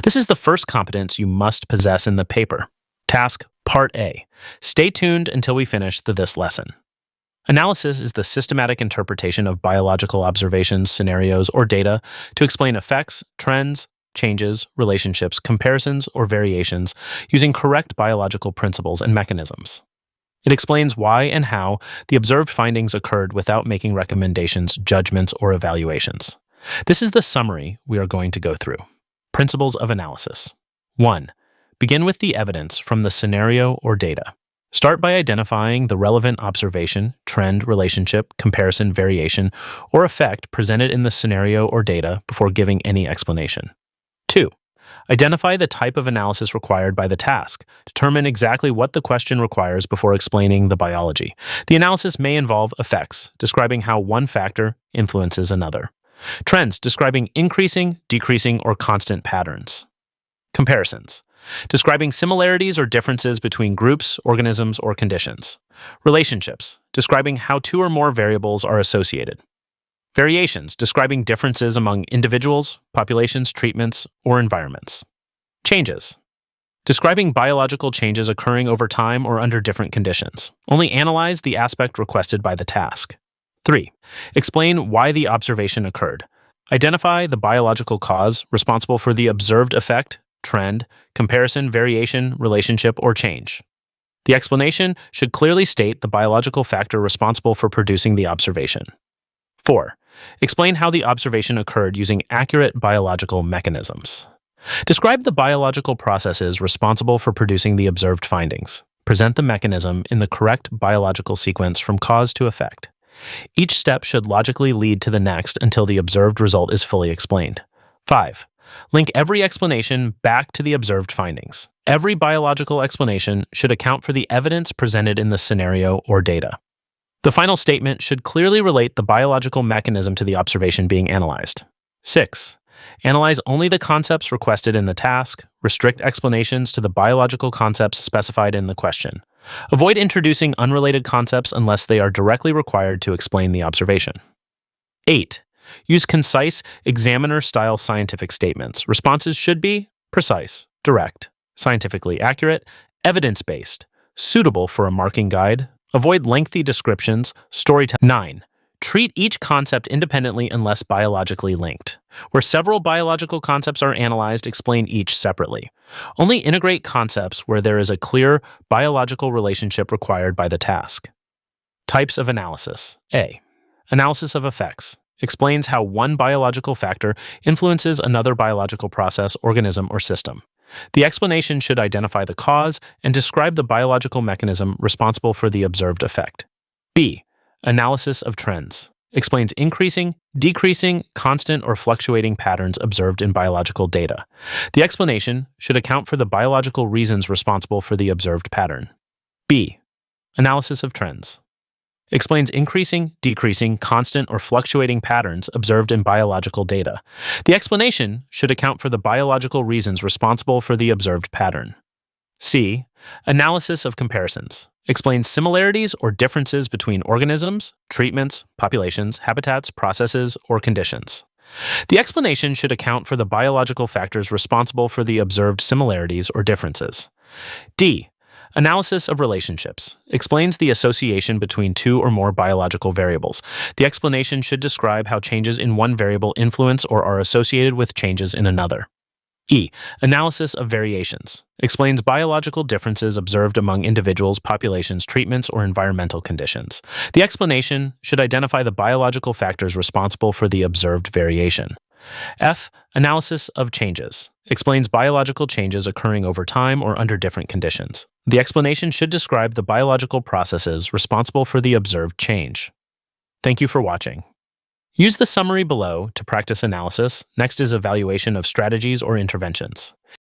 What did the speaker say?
This is the first competence you must possess in the paper. Task Part A. Stay tuned until we finish this lesson. Analysis is the systematic interpretation of biological observations, scenarios, or data to explain effects, trends, changes, relationships, comparisons, or variations using correct biological principles and mechanisms. It explains why and how the observed findings occurred without making recommendations, judgments, or evaluations. This is the summary we are going to go through. Principles of analysis. 1. Begin with the evidence from the scenario or data. Start by identifying the relevant observation, trend, relationship, comparison, variation, or effect presented in the scenario or data before giving any explanation. 2. Identify the type of analysis required by the task. Determine exactly what the question requires before explaining the biology. The analysis may involve effects, describing how one factor influences another. Trends, describing increasing, decreasing, or constant patterns. Comparisons, describing similarities or differences between groups, organisms, or conditions. Relationships, describing how two or more variables are associated. Variations, describing differences among individuals, populations, treatments, or environments. Changes, describing biological changes occurring over time or under different conditions. Only analyze the aspect requested by the task. 3. Explain why the observation occurred. Identify the biological cause responsible for the observed effect, trend, comparison, variation, relationship, or change. The explanation should clearly state the biological factor responsible for producing the observation. 4. Explain how the observation occurred using accurate biological mechanisms. Describe the biological processes responsible for producing the observed findings. Present the mechanism in the correct biological sequence from cause to effect. Each step should logically lead to the next until the observed result is fully explained. 5. Link every explanation back to the observed findings. Every biological explanation should account for the evidence presented in the scenario or data. The final statement should clearly relate the biological mechanism to the observation being analyzed. 6. Analyze only the concepts requested in the task. Restrict explanations to the biological concepts specified in the question. Avoid introducing unrelated concepts unless they are directly required to explain the observation. 8. Use concise, examiner-style scientific statements. Responses should be precise, direct, scientifically accurate, evidence-based, suitable for a marking guide. Avoid lengthy descriptions, storytelling. 9. Treat each concept independently unless biologically linked. Where several biological concepts are analyzed, explain each separately. Only integrate concepts where there is a clear biological relationship required by the task. Types of analysis. A. Analysis of effects. Explains how one biological factor influences another biological process, organism, or system. The explanation should identify the cause and describe the biological mechanism responsible for the observed effect. B. Analysis of trends. Explains increasing, decreasing, constant, or fluctuating patterns observed in biological data. The explanation should account for the biological reasons responsible for the observed pattern. B. Analysis of trends. Explains increasing, decreasing, constant, or fluctuating patterns observed in biological data. The explanation should account for the biological reasons responsible for the observed pattern. C. Analysis of comparisons. Explains similarities or differences between organisms, treatments, populations, habitats, processes, or conditions. The explanation should account for the biological factors responsible for the observed similarities or differences. D. Analysis of relationships. Explains the association between two or more biological variables. The explanation should describe how changes in one variable influence or are associated with changes in another. E. Analysis of variations. Explains biological differences observed among individuals, populations, treatments, or environmental conditions. The explanation should identify the biological factors responsible for the observed variation. F. Analysis of changes. Explains biological changes occurring over time or under different conditions. The explanation should describe the biological processes responsible for the observed change. Thank you for watching. Use the summary below to practice analysis. Next is evaluation of strategies or interventions.